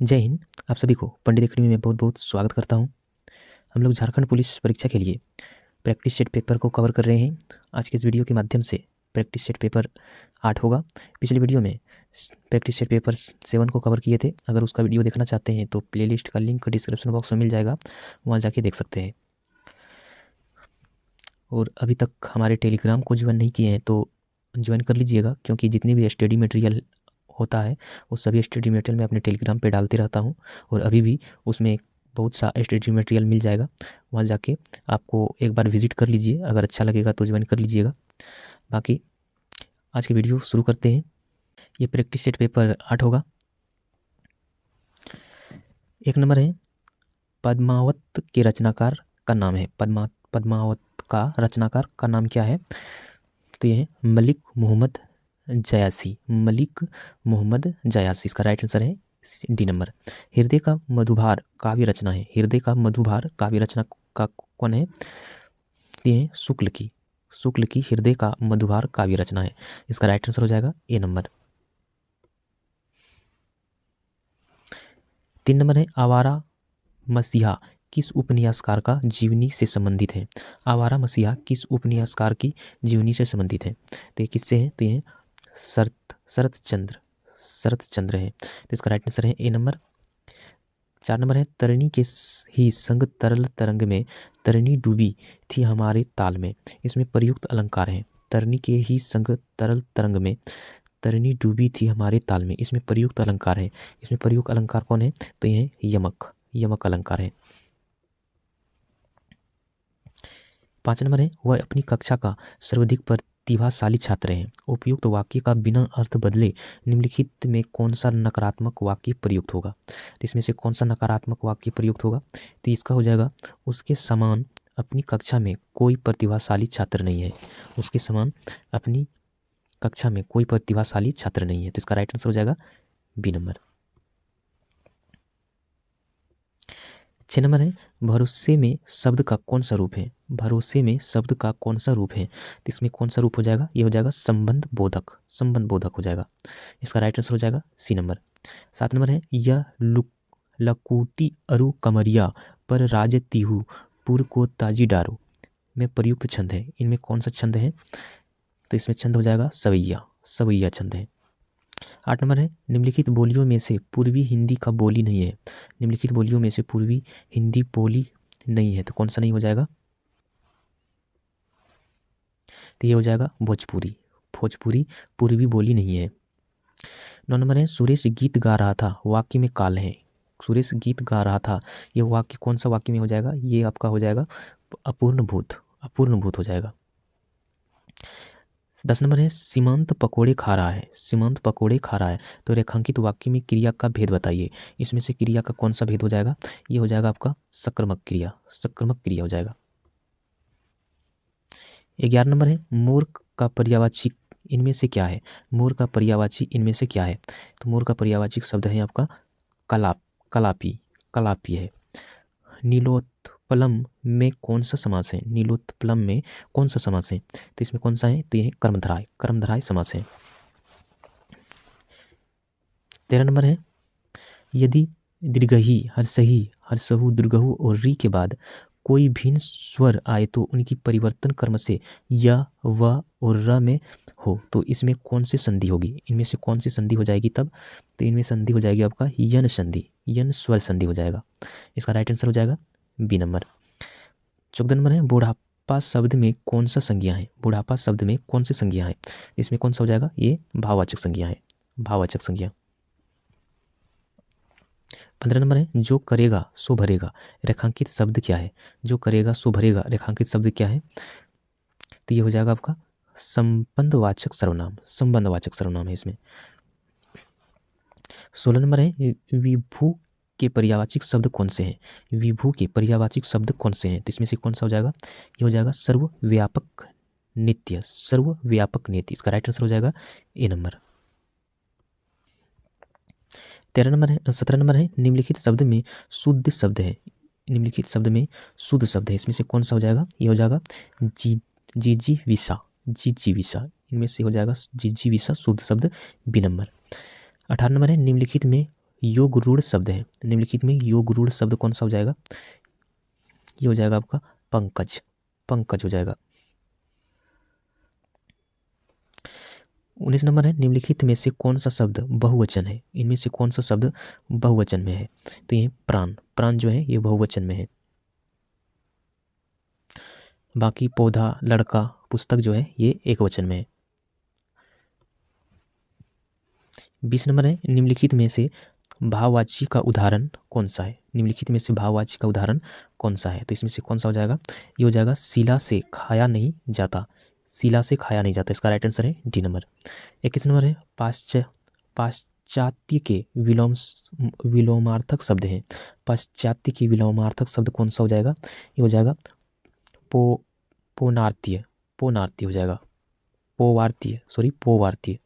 जय हिंद। आप सभी को पंडित एकेडमी में बहुत बहुत स्वागत करता हूं। हम लोग झारखंड पुलिस परीक्षा के लिए प्रैक्टिस सेट पेपर को कवर कर रहे हैं। आज के इस वीडियो के माध्यम से प्रैक्टिस सेट पेपर 8 होगा। पिछले वीडियो में प्रैक्टिस सेट पेपर 7 को कवर किए थे। अगर उसका वीडियो देखना चाहते हैं तो प्लेलिस्ट का लिंक डिस्क्रिप्शन बॉक्स में मिल जाएगा, वहाँ जाके देख सकते हैं। और अभी तक हमारे टेलीग्राम को ज्वाइन नहीं किए हैं तो ज्वाइन कर लीजिएगा, क्योंकि जितनी भी स्टडी मटेरियल होता है वो सभी स्टडी मटेरियल मैं अपने टेलीग्राम पे डालते रहता हूँ। और अभी भी उसमें बहुत सा स्टडी मटेरियल मिल जाएगा, वहाँ जाके आपको एक बार विजिट कर लीजिए। अगर अच्छा लगेगा तो ज्वाइन कर लीजिएगा। बाकी आज की वीडियो शुरू करते हैं। ये प्रैक्टिस सेट पेपर 8 होगा। 1 नंबर है, पद्मावत के रचनाकार का नाम है। पद्मावत का रचनाकार का नाम क्या है? तो ये है मलिक मोहम्मद जयासी। मलिक मोहम्मद जयासी इसका राइट आंसर है डी नंबर। हृदय का मधुभार काव्य रचना है। हृदय का मधुभार काव्य रचना का कौन है? ये है शुक्ल की हृदय का मधुभार काव्य रचना है। इसका राइट आंसर हो जाएगा ए नंबर। 3 नंबर है, आवारा मसीहा किस उपन्यासकार का जीवनी से संबंधित है? आवारा मसीहा किस उपन्यासकार की जीवनी से संबंधित है? तो ये किससे है? तो ये शरत चंद्र है। तो इसका राइट आंसर है ए नंबर। 4 नंबर है, तरनी के ही संग तरल तरंग में तरनी डूबी थी हमारे ताल में। इसमें प्रयुक्त अलंकार है। तरनी के ही संग तरल तरंग में तरनी डूबी थी हमारे ताल में। इसमें प्रयुक्त अलंकार है। इसमें प्रयुक्त अलंकार कौन है? तो ये यमक अलंकार है। 5 नंबर है, वह अपनी कक्षा का सर्वाधिक प्रतिभाशाली छात्र है। उपयुक्त वाक्य का बिना अर्थ बदले निम्नलिखित में कौन सा नकारात्मक वाक्य प्रयुक्त होगा? तो इसमें से कौन सा नकारात्मक वाक्य प्रयुक्त होगा? तो इसका हो जाएगा, उसके समान अपनी कक्षा में कोई प्रतिभाशाली छात्र नहीं है। उसके समान अपनी कक्षा में कोई प्रतिभाशाली छात्र नहीं है। तो इसका राइट आंसर हो जाएगा बी नंबर। 6 नंबर है, भरोसे में शब्द का कौन सा रूप है? भरोसे में शब्द का कौन सा रूप है? तो इसमें कौन सा रूप हो जाएगा? ये हो जाएगा संबंध बोधक हो जाएगा। इसका राइट आंसर हो जाएगा सी नंबर। 7 नंबर है, यह लकुटी अरु कमरिया पर राज तिहु पुर को ताजी डारो में प्रयुक्त छंद है। इनमें कौन सा छंद है? तो इसमें छंद हो जाएगा सवैया छंद है। 8 नंबर है, निम्नलिखित बोलियों में से पूर्वी हिंदी का बोली नहीं है। निम्नलिखित बोलियों में से पूर्वी हिंदी बोली नहीं है, तो कौन सा नहीं हो जाएगा? तो ये हो जाएगा भोजपुरी पूर्वी बोली नहीं है। 9 नंबर है, सुरेश गीत गा रहा था वाक्य में काल है। सुरेश गीत गा रहा था, ये वाक्य कौन सा वाक्य में हो जाएगा? ये आपका हो जाएगा अपूर्ण भूत हो जाएगा। 10 नंबर है, सीमांत पकोड़े खा रहा है। तो रेखांकित वाक्य में क्रिया का भेद बताइए। इसमें से क्रिया का कौन सा भेद हो जाएगा? ये हो जाएगा आपका सक्रमक क्रिया हो जाएगा। 11 नंबर है, मोर का पर्यायवाची इनमें से क्या है? मोर का पर्यायवाची इनमें से क्या है? तो मोर का पर्यायवाची शब्द है आपका कलापी है। नीलोत्पलम में कौन सा समास है? नीलोत्पलम में कौन सा समास है? तो इसमें कौन सा है? तो ये कर्मधाराय समास है। 13 नंबर है, यदि दीर्घही हर्षहु दीर्घहु और री के बाद कोई भिन्न स्वर आए तो उनकी परिवर्तन कर्म से य व और र में हो तो इसमें कौन सी संधि होगी? इनमें से कौन सी संधि हो जाएगी तब? तो इनमें संधि हो जाएगी आपका यन स्वर संधि हो जाएगा। इसका राइट आंसर हो जाएगा बी नंबर। 14 नंबर है, बुढ़ापा शब्द में कौन सा संज्ञा है? बुढ़ापा शब्द में कौन सी संज्ञा है? इसमें कौन सा हो जाएगा? ये भाववाचक संज्ञा है। 15 नंबर है, जो करेगा सो भरेगा रेखांकित शब्द क्या है? जो करेगा सो भरेगा रेखांकित शब्द क्या है? तो ये हो जाएगा आपका संबंधवाचक सर्वनाम है इसमें। 16 नंबर है, विभू के पर्यायवाची शब्द कौन से हैं? विभू के पर्यायवाची शब्द कौन से हैं? तो इसमें से कौन सा हो जाएगा? ये हो जाएगा सर्वव्यापक नित्य। इसका राइट आंसर हो जाएगा ए नंबर। 17 नंबर है, निम्नलिखित शब्द में शुद्ध शब्द है। इसमें से कौन सा हो जाएगा? ये हो जाएगा जिजीविषा। इनमें से हो जाएगा जिजीविषा शुद्ध शब्द बी नंबर। 18 नंबर है, निम्नलिखित में योग रूढ़ शब्द हैं, निम्नलिखित में योग रूढ़ शब्द कौन सा हो जाएगा? ये हो जाएगा आपका पंकज, पंकज हो जाएगा। 19 नंबर है, निम्नलिखित में से कौन सा शब्द बहुवचन है? इनमें से कौन सा शब्द बहुवचन में है? तो ये प्राण, प्राण जो है ये बहुवचन में है। बाकी पौधा, लड़का, पुस्तक जो है ये एक वचन में है। 20 नंबर है, निम्नलिखित में से भाववाची का उदाहरण कौन सा है? निम्नलिखित में से भाववाची का उदाहरण कौन सा है? तो इसमें से कौन सा हो जाएगा? ये हो जाएगा शिला से खाया नहीं जाता, शिला से खाया नहीं जाता। इसका राइट आंसर है डी नंबर। 21 नंबर है, पाश्चात्य के विलोमार्थक शब्द हैं। पाश्चात्य के विलोमार्थक शब्द कौन सा हो जाएगा? ये हो जाएगा पोनार्तीय, पोनार्तीय हो जाएगा, पोवार्तीय, सॉरी पोवार्तीय।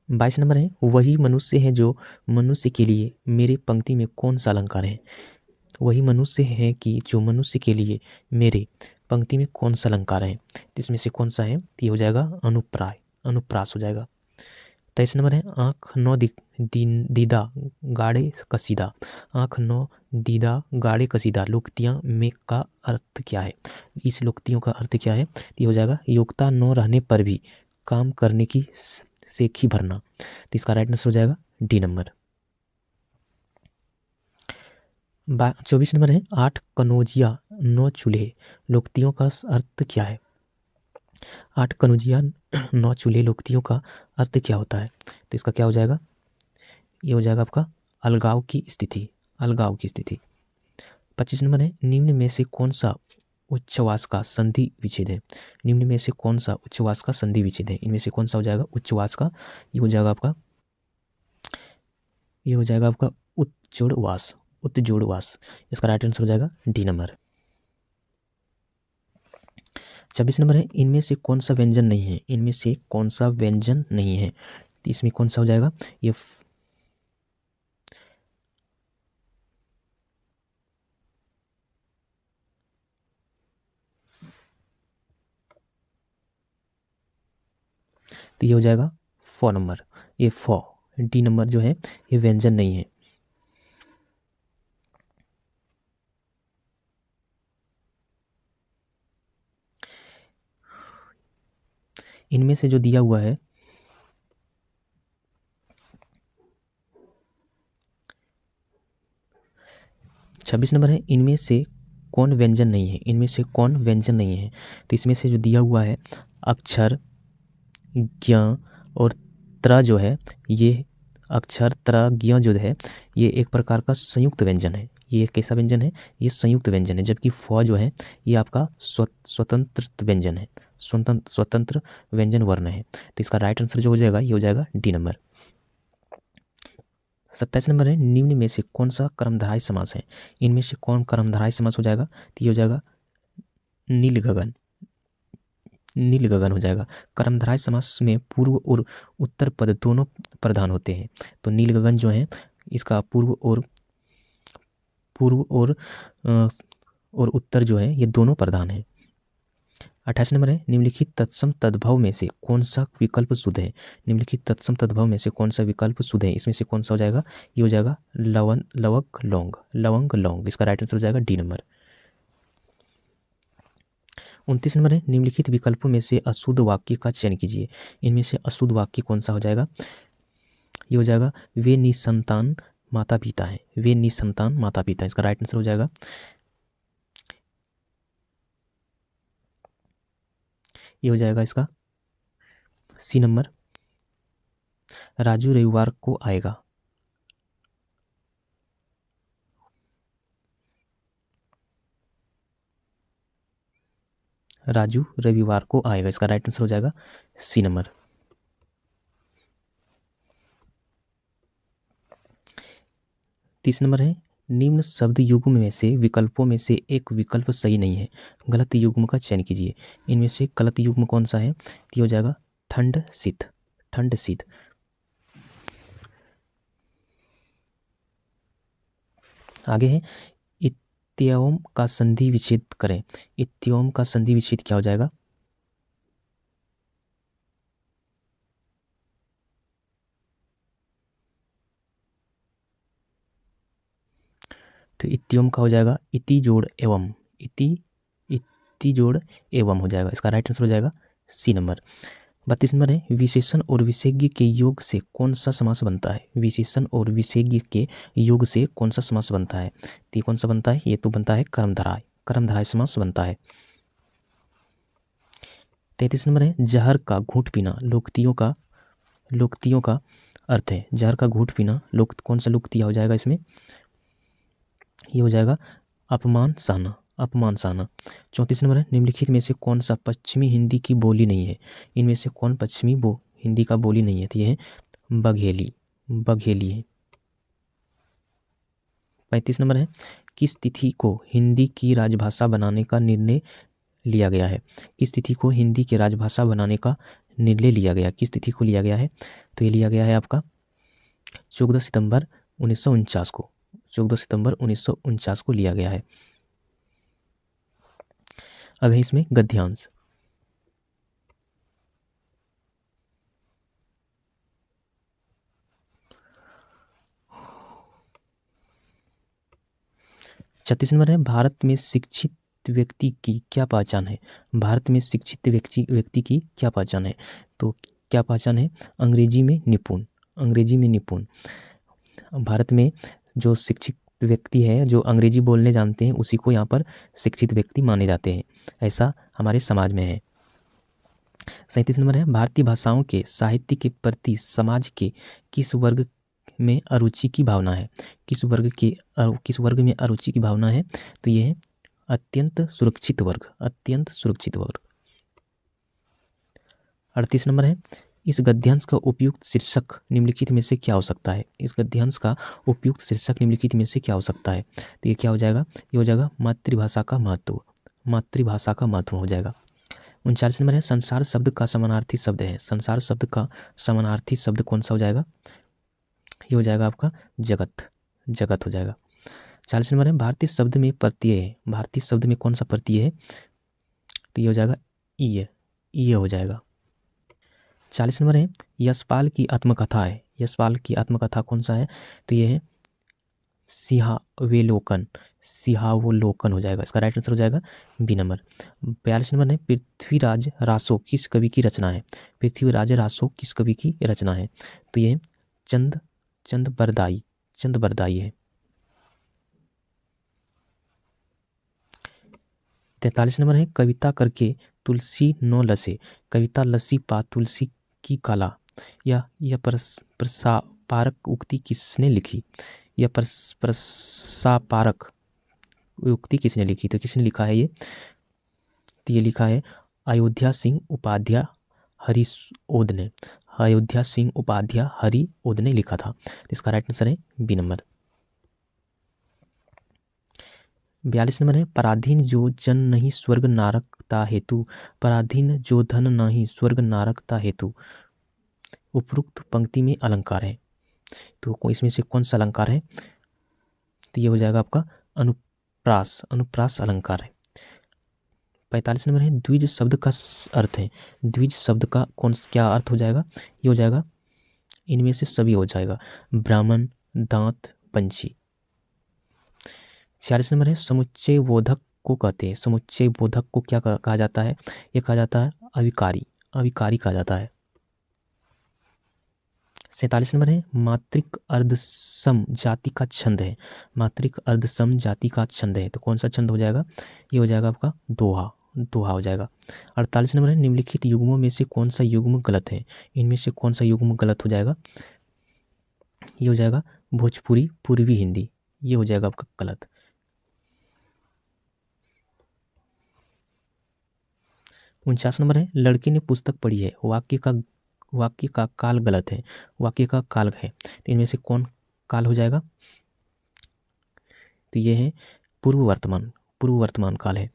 22 नंबर है, वही मनुष्य है जो मनुष्य के लिए मेरे पंक्ति में कौन सा अलंकार है? वही मनुष्य है कि जो मनुष्य के लिए मेरे पंक्ति में कौन सा अलंकार है? तो इसमें से कौन सा है? तो ये हो जाएगा अनुप्राय, अनुप्रास हो जाएगा। 23 नंबर है, आँख नौ दीदा गाढ़े कसीदा, आँख नौ दीदा गाढ़े कसीदा लोकतियाँ में का अर्थ क्या है? इस लोकतियों का अर्थ क्या है? तो ये हो जाएगा योग्यता न रहने पर भी काम करने की सेखी भरना। तो इसका राइट आंसर हो जाएगा डी नंबर। 24 नंबर है, 8 कनौजिया 9 चूल्हे लोकतियों का अर्थ क्या है? 8 कनौजिया 9 चूल्हे लोकतियों का अर्थ क्या होता है? तो इसका क्या हो जाएगा? ये हो जाएगा आपका अलगाव की स्थिति, अलगाव की स्थिति। 25 नंबर है, निम्न में से कौन सा उच्छ्वास का संधि विच्छेद है? निम्न में से कौन सा उच्छ्वास का संधि विच्छेद है? इनमें से कौन सा हो जाएगा उच्छ्वास का? ये हो जाएगा आपका, ये हो जाएगा आपका उत्जोड़वास, उत्जोड़वास। इसका राइट आंसर हो जाएगा डी नंबर। 26 नंबर है, इनमें से कौन सा व्यंजन नहीं है? इनमें से कौन सा व्यंजन नहीं है? तो इसमें कौन सा हो जाएगा? ये तो ये हो जाएगा 4 नंबर, ये 4, डी नंबर जो है ये व्यंजन नहीं है। इनमें से जो दिया हुआ है 26 नंबर है, इनमें से कौन व्यंजन नहीं है? इनमें से कौन व्यंजन नहीं है? तो इसमें से जो दिया हुआ है अक्षर, ज्ञ और त्र जो है, ये अक्षर त्र ज्ञ जो है ये एक प्रकार का संयुक्त व्यंजन है। ये कैसा व्यंजन है? ये संयुक्त व्यंजन है। जबकि फ जो है ये आपका स्वतंत्र व्यंजन है, स्वतंत्र व्यंजन वर्ण है। तो इसका राइट आंसर जो हो जाएगा ये हो जाएगा डी नंबर। 27 नंबर है, निम्न में से कौन सा कर्मधारय समास है? इनमें से कौन कर्मधारय समास हो जाएगा? तो ये हो जाएगा नील गगन, नील गगन हो जाएगा। कर्मधारय समास में पूर्व और उत्तर पद दोनों प्रधान होते हैं। तो नील गगन जो है इसका पूर्व और उत्तर जो है ये दोनों प्रधान है। 28 नंबर है, निम्नलिखित तत्सम तद्भव में से कौन सा विकल्प शुद्ध है? निम्नलिखित तत्सम तद्भव में से कौन सा विकल्प शुद्ध है? इसमें से कौन सा हो जाएगा? ये हो जाएगा लवंग लौंग, लवंग लौंग। इसका राइट आंसर हो जाएगा डी नंबर। 29 नंबर है, निम्नलिखित विकल्पों में से अशुद्ध वाक्य का चयन कीजिए। इनमें से अशुद्ध वाक्य कौन सा हो जाएगा? ये हो जाएगा वे निसंतान माता पिता है, वे निसंतान माता पिता। इसका राइट आंसर हो जाएगा, ये हो जाएगा इसका सी नंबर, राजू रविवार को आएगा। राजू रविवार को आएगा। इसका राइट आंसर हो जाएगा सी नंबर। 30 नंबर है, निम्न शब्द युग्म में से विकल्पों में से एक विकल्प सही नहीं है, गलत युग्म का चयन कीजिए। इनमें से गलत युग्म कौन सा है? तो हो जाएगा ठंड शीत, ठंड शीत। आगे है, इत्योम का संधि विच्छेद करें। इत्योम का संधि विच्छेद क्या हो जाएगा? तो इत्योम का हो जाएगा इति जोड़ एवं, इति जोड़ एवं हो जाएगा। इसका राइट आंसर हो जाएगा सी नंबर। 32 नंबर है विशेषण और विशेषज्ञ के योग से कौन सा समास बनता है। विशेषण और विशेषज्ञ के योग से कौन सा समास बनता है। तो ये कौन सा बनता है, ये तो बनता है कर्मधारय, कर्मधारय समास बनता है। 33 नंबर है जहर का घूंट पीना लोकतियों का अर्थ है। जहर का घूंट पीना कौन सा लोकतिया हो जाएगा इसमें, ये हो जाएगा अपमान सहना, अपमान सहना। 34 नंबर है निम्नलिखित में से कौन सा पश्चिमी हिंदी की बोली नहीं है। इनमें से कौन पश्चिमी हिंदी का बोली नहीं है। तो ये है बघेली, बघेली है। 35 नंबर है किस तिथि को हिंदी की राजभाषा बनाने का निर्णय लिया गया है। किस तिथि को हिंदी की राजभाषा बनाने का निर्णय लिया गया, किस तिथि को लिया गया है। तो ये लिया गया है आपका 14 सितंबर 1949 को, 14 सितंबर 1949 को लिया गया है। अब है इसमें गद्यांश। छत्तीस नंबर है भारत में शिक्षित व्यक्ति की क्या पहचान है। भारत में शिक्षित व्यक्ति की क्या पहचान है। तो क्या पहचान है, अंग्रेजी में निपुण, अंग्रेजी में निपुण। भारत में जो शिक्षित व्यक्ति है, जो अंग्रेजी बोलने जानते हैं, उसी को यहाँ पर शिक्षित व्यक्ति माने जाते हैं, ऐसा हमारे समाज में है। 37 नंबर है भारतीय भाषाओं के साहित्य के प्रति समाज के किस वर्ग में अरुचि की भावना है। किस वर्ग में अरुचि की भावना है। तो ये है अत्यंत सुरक्षित वर्ग, अत्यंत सुरक्षित वर्ग। 38 नंबर है इस गद्यांश का उपयुक्त शीर्षक निम्नलिखित में से क्या हो सकता है। इस गद्यांश का उपयुक्त शीर्षक निम्नलिखित में से क्या हो सकता है। तो ये क्या हो जाएगा, ये हो जाएगा मातृभाषा का महत्व, मातृभाषा का महत्व हो जाएगा। 39 नंबर है संसार शब्द का समानार्थी शब्द है। संसार शब्द का समानार्थी शब्द कौन सा हो जाएगा, ये हो जाएगा आपका जगत, जगत हो जाएगा। 40 नंबर है भारतीय शब्द में प्रत्यय है। भारतीय शब्द में कौन सा प्रत्यय है। तो ये हो जाएगा ईय, ईय हो जाएगा। 40 नंबर है यशपाल की आत्मकथा है। यशपाल की आत्मकथा कौन सा है। तो ये है सिहावेलोकन, सिहावलोकन हो जाएगा। इसका राइट आंसर हो जाएगा बी नंबर। 42 नंबर है पृथ्वीराज रासो किस कवि की रचना है। पृथ्वीराज रासो किस कवि की रचना है। तो ये चंद बरदाई है। 43 नंबर है कविता करके तुलसी नो लसे। कविता लसी पा तुलसी की कला, यह प्रसापारक उक्ति किसने लिखी। यह प्रसापारक उक्ति किसने लिखी। तो किसने लिखा है ये, तो ये लिखा है अयोध्या सिंह उपाध्याय हरिओद ने, अयोध्या सिंह उपाध्याय हरिओद ने लिखा था। तो इसका राइट आंसर है बी नंबर। 42 नंबर है पराधीन जो जन नहीं स्वर्ग नारकता हेतु। पराधीन जो धन नहीं स्वर्ग नारकता हेतु। उपरोक्त पंक्ति में अलंकार है, तो इसमें से कौन सा अलंकार है। तो ये हो जाएगा आपका अनुप्रास, अनुप्रास अलंकार है। 45 नंबर है द्विज शब्द का अर्थ है। द्विज शब्द का क्या अर्थ हो जाएगा, ये हो जाएगा इनमें से सभी हो जाएगा, ब्राह्मण, दांत, पंछी। 46 नंबर है समुच्चय बोधक को कहते हैं। समुच्चय बोधक को क्या कहा जाता है, ये कहा जाता है अविकारी, अविकारी कहा जाता है। 47 नंबर है मात्रिक अर्धसम जाति का छंद है। मात्रिक अर्धसम जाति का छंद है, तो कौन सा छंद हो जाएगा, ये हो जाएगा आपका दोहा, दोहा हो जाएगा। 48 नंबर है निम्नलिखित युग्मों में से कौन सा युग्म गलत है। इनमें से कौन सा युग्म गलत हो जाएगा, ये हो जाएगा भोजपुरी पूर्वी हिंदी, ये हो जाएगा आपका गलत। 49 नंबर है लड़के ने पुस्तक पढ़ी है। वाक्य का काल गलत है, वाक्य का काल है, तो इनमें से कौन काल हो जाएगा। तो ये है पूर्व वर्तमान काल है।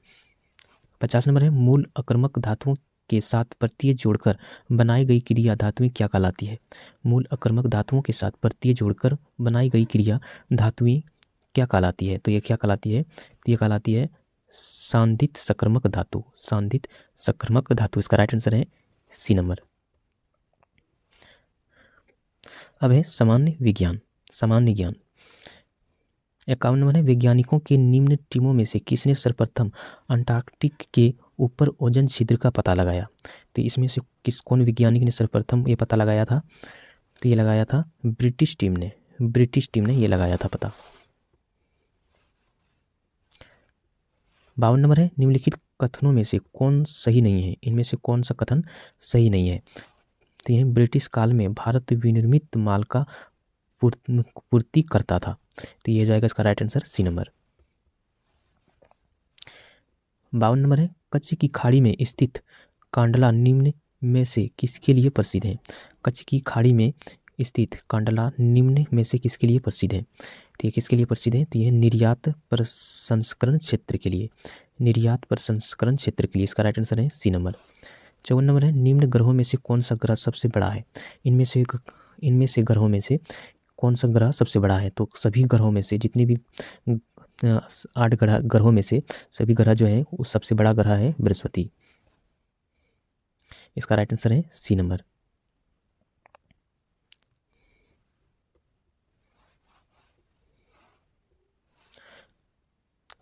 50 नंबर है मूल अकर्मक धातुओं के साथ प्रत्यय जोड़कर बनाई गई क्रिया धातुएं क्या कहलाती है। मूल अकर्मक धातुओं के साथ प्रत्यय जोड़कर बनाई गई क्रिया धातुएं क्या कहलाती है। तो ये क्या कहलाती है, तो ये कहलाती है सांधित सकर्मक धातु, सांधित सकर्मक धातु। इसका राइट आंसर है सी नंबर। अब है सामान्य विज्ञान, सामान्य ज्ञान। 51 नंबर है वैज्ञानिकों के निम्न टीमों में से किसने सर्वप्रथम अंटार्कटिक के ऊपर ओजोन छिद्र का पता लगाया। तो इसमें से कौन वैज्ञानिक ने सर्वप्रथम ये पता लगाया था। तो ये लगाया था ब्रिटिश टीम ने ये लगाया था पता। 52 नंबर है निम्नलिखित कथनों में से कौन सही नहीं है। इनमें से कौन सा कथन सही नहीं है। तो यह ब्रिटिश काल में भारत विनिर्मित माल का पूर्ति करता था। तो ये जाएगा इसका right answer C number. 52 number है कच्छ की खाड़ी में स्थित कांडला निम्न में से किसके लिए प्रसिद्ध है। कच्छ की खाड़ी में स्थित कांडला निम्न में से किसके लिए प्रसिद्ध है। तो ये किसके लिए प्रसिद्ध है। तो ये निर्यात प्रसंस्करण क्षेत्र के लिए, निर्यात प्रसंस्करण क्षेत्र के लिए इसका राइट आंसर है सी नंबर। 54 नंबर है निम्न ग्रहों में से कौन सा ग्रह सबसे बड़ा है। इनमें से ग्रहों में से कौन सा ग्रह सबसे बड़ा है। तो सभी ग्रहों में से जितने भी 8 ग्रहों में से सभी ग्रह जो है वो सबसे बड़ा ग्रह है बृहस्पति। इसका राइट आंसर है सी नंबर।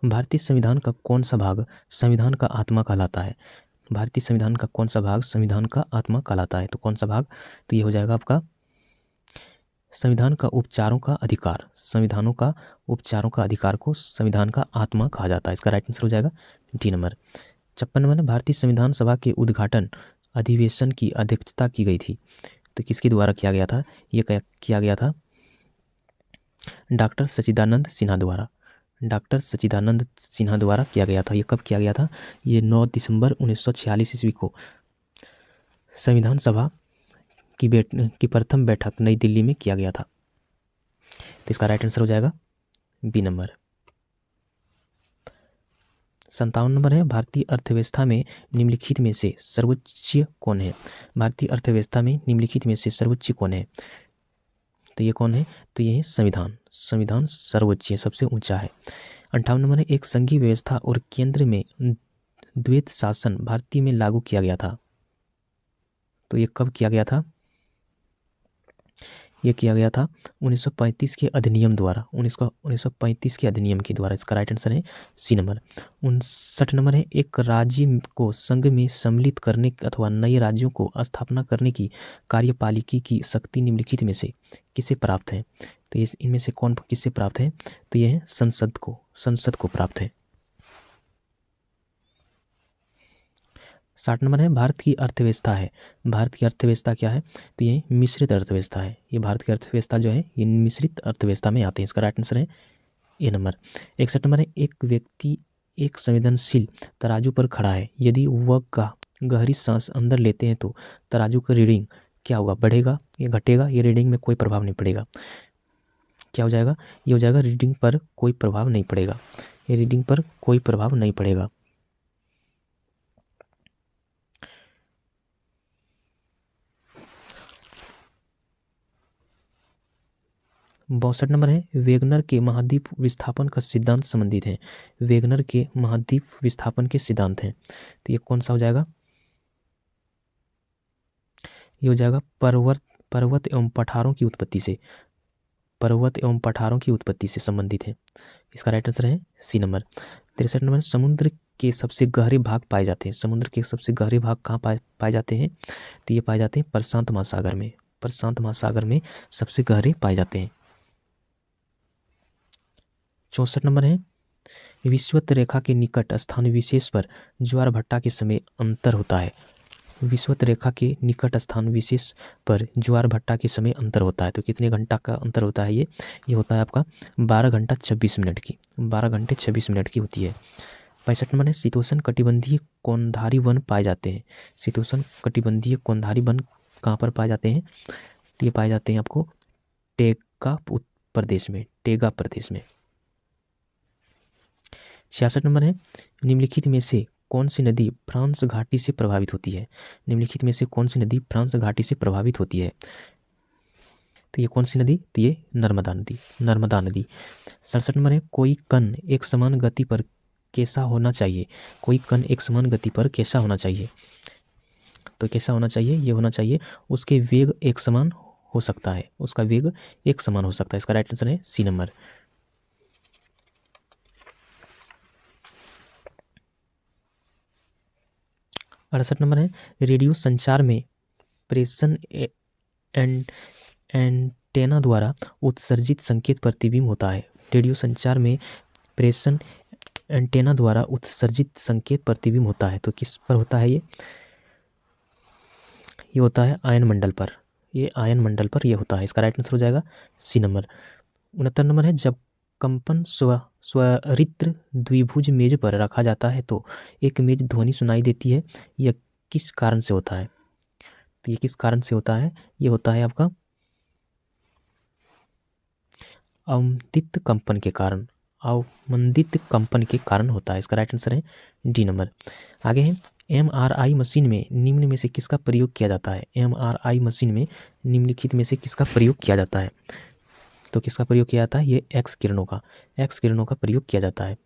भारतीय संविधान का कौन सा भाग संविधान का आत्मा कहलाता है। भारतीय संविधान का कौन सा भाग संविधान का आत्मा कहलाता है। तो कौन सा भाग। तो ये हो जाएगा आपका संविधान का उपचारों का अधिकार। संविधानों का उपचारों का अधिकार को संविधान का आत्मा कहा जाता है। इसका राइट आंसर हो जाएगा डी नंबर। 56 नंबर भारतीय संविधान सभा के उद्घाटन अधिवेशन की अध्यक्षता की गई थी। तो किसके द्वारा किया गया था। ये किया गया था डॉक्टर सच्चिदानंद सिन्हा द्वारा। डॉक्टर सच्चिदानंद सिन्हा द्वारा किया गया था। ये कब किया गया था। ये 9 दिसंबर 1946 ईस्वी को संविधान सभा की प्रथम बैठक नई दिल्ली में किया गया था। तो इसका राइट आंसर हो जाएगा बी नंबर। 57 नंबर है भारतीय अर्थव्यवस्था में निम्नलिखित में से सर्वोच्च कौन है। भारतीय अर्थव्यवस्था में निम्नलिखित में से सर्वोच्च कौन है। तो ये कौन है। तो ये है संविधान। संविधान सर्वोच्च है, सबसे ऊंचा है। 58 नंबर है एक संघीय व्यवस्था और केंद्र में द्वैत शासन भारतीय में लागू किया गया था। तो ये कब किया गया था। ये किया गया था 1935 के अधिनियम द्वारा। 1935 के अधिनियम के द्वारा। इसका राइट आंसर है सी नंबर। 59 नंबर है एक राज्य को संघ में सम्मिलित करने अथवा नए राज्यों को स्थापना करने की कार्यपालिका की शक्ति निम्नलिखित में से किसे प्राप्त है। तो इनमें से कौन किससे प्राप्त है। तो यह है संसद को प्राप्त है। 60 नंबर है भारत की अर्थव्यवस्था है। भारत की अर्थव्यवस्था क्या है। तो ये मिश्रित अर्थव्यवस्था है। ये भारत की अर्थव्यवस्था जो है ये मिश्रित अर्थव्यवस्था में आते हैं। इसका राइट आंसर है ए नंबर। 61 नंबर है एक व्यक्ति एक संवेदनशील तराजू पर खड़ा है। यदि वह गहरी सांस अंदर लेते हैं तो तराजू का रीडिंग क्या होगा, बढ़ेगा या घटेगा। ये रीडिंग में कोई प्रभाव नहीं पड़ेगा। क्या हो जाएगा। ये हो जाएगा रीडिंग पर कोई प्रभाव नहीं पड़ेगा। ये रीडिंग पर कोई प्रभाव नहीं पड़ेगा। 62 नंबर है वेगनर के महाद्वीप विस्थापन का सिद्धांत संबंधित है। वेगनर के महाद्वीप विस्थापन के सिद्धांत हैं। तो ये कौन सा हो जाएगा। ये हो जाएगा पर्वत एवं पठारों की उत्पत्ति से। पर्वत एवं पठारों की उत्पत्ति से संबंधित है। इसका राइट आंसर है सी नंबर। 63 नंबर समुद्र के सबसे गहरे भाग पाए जाते हैं। समुद्र के सबसे गहरे भाग कहाँ पाए जाते हैं। तो ये पाए जाते हैं प्रशांत महासागर में। प्रशांत महासागर में सबसे गहरे पाए जाते हैं। 64 नंबर है विषुवत रेखा के निकट स्थान विशेष पर ज्वार भट्टा के समय अंतर होता है। विषुवत रेखा के निकट स्थान विशेष पर ज्वार भट्टा के समय अंतर होता है। तो कितने घंटा का अंतर होता है। ये होता है आपका 12 घंटा 26 मिनट की। 12 घंटे 26 मिनट की होती है। 65 नंबर है शीतोष्ण कटिबंधीय कोनधारी वन पाए जाते हैं। शीतोष्ण कटिबंधीय कोनधारी वन कहाँ पर पाए जाते हैं। तो ये पाए जाते हैं आपको टेगा प्रदेश में। 66 नंबर है निम्नलिखित में से कौन सी नदी फ्रांस घाटी से प्रभावित होती है। निम्नलिखित में से कौन सी नदी फ्रांस घाटी से प्रभावित होती है। तो ये कौन सी नदी। तो ये नर्मदा नदी। 67 नंबर है कोई कण एक समान गति पर कैसा होना चाहिए। कोई कण एक समान गति पर कैसा होना चाहिए। तो कैसा होना चाहिए। ये होना चाहिए उसके वेग एक समान हो सकता है। उसका वेग एक समान हो सकता है। इसका राइट आंसर है सी नंबर। 68 नंबर है रेडियो संचार में प्रेषण एंटेना द्वारा उत्सर्जित संकेत प्रतिबिंब होता है। रेडियो संचार में प्रेषण एंटेना द्वारा उत्सर्जित संकेत प्रतिबिंब होता है। तो किस पर होता है ये होता है आयन मंडल पर। ये आयन मंडल पर ये होता है। इसका राइट आंसर हो जाएगा सी नंबर। 69 नंबर है जब कंपन स्वरित्र द्विभुज मेज पर रखा जाता है तो एक मेज ध्वनि सुनाई देती है। यह किस कारण से होता है? तो ये किस कारण से होता है? ये होता है आपका अवमंदित कंपन के कारण। अवमंदित कंपन के कारण होता है। इसका राइट आंसर है डी नंबर। आगे है MRI मशीन में निम्न में से किसका प्रयोग किया जाता है? MRI मशीन में निम्नलिखित में से किसका प्रयोग किया जाता है? तो किसका प्रयोग किया जाता है? ये एक्स किरणों का प्रयोग किया जाता है।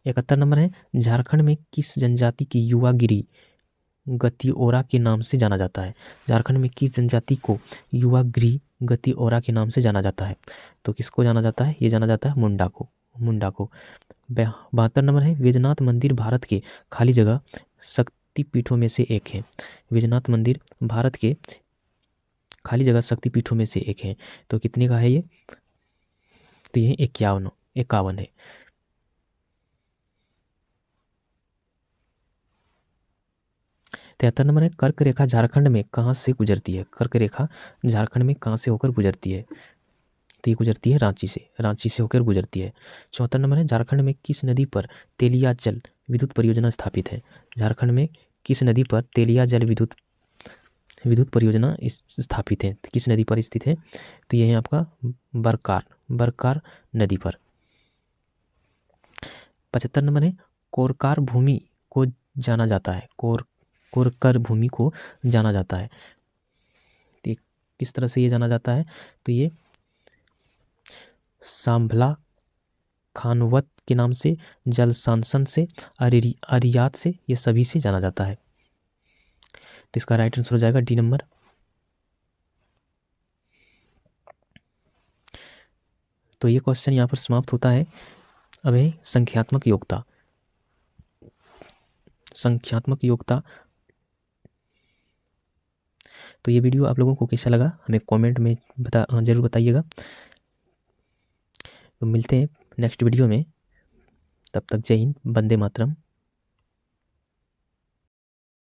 71 नंबर है झारखंड में किस जनजाति की युवागिरी गतिओरा के नाम से जाना जाता है? झारखंड में किस जनजाति को युवागिरी गतिओरा के नाम से जाना जाता है? तो किसको जाना जाता है? ये जाना जाता है मुंडा को। 72 नंबर है वैजनाथ मंदिर भारत के खाली जगह शक्तिपीठों में से एक है। वैजनाथ मंदिर भारत के खाली जगह शक्तिपीठों में से एक है। तो कितने का है ये? तो ये 51 है। तिहत्तर नंबर है कर्क रेखा झारखंड में कहाँ से गुजरती है? कर्क रेखा झारखंड में कहाँ से होकर गुजरती है? तो ये गुजरती है रांची से होकर गुजरती है। 74 नंबर है झारखंड में किस नदी पर तेलिया जल विद्युत परियोजना स्थापित है? झारखंड में किस नदी पर तेलिया जल विद्युत परियोजना स्थापित है? किस नदी पर स्थित है? तो यह है आपका बरकार नदी पर। 75 नंबर है कोरकार भूमि को जाना जाता है। कोरकर भूमि को जाना जाता है। तो किस तरह से ये जाना जाता है? तो ये सांभला खानवत के नाम से, जल सांसन से, अरियात से, ये सभी से जाना जाता है। तो इसका राइट आंसर हो जाएगा डी नंबर। तो ये क्वेश्चन यहाँ पर समाप्त होता है। अब है संख्यात्मक योग्यता। तो ये वीडियो आप लोगों को कैसा लगा हमें कमेंट में जरूर बताइएगा। तो मिलते हैं नेक्स्ट वीडियो में। तब तक जय हिंद, वंदे मातरम।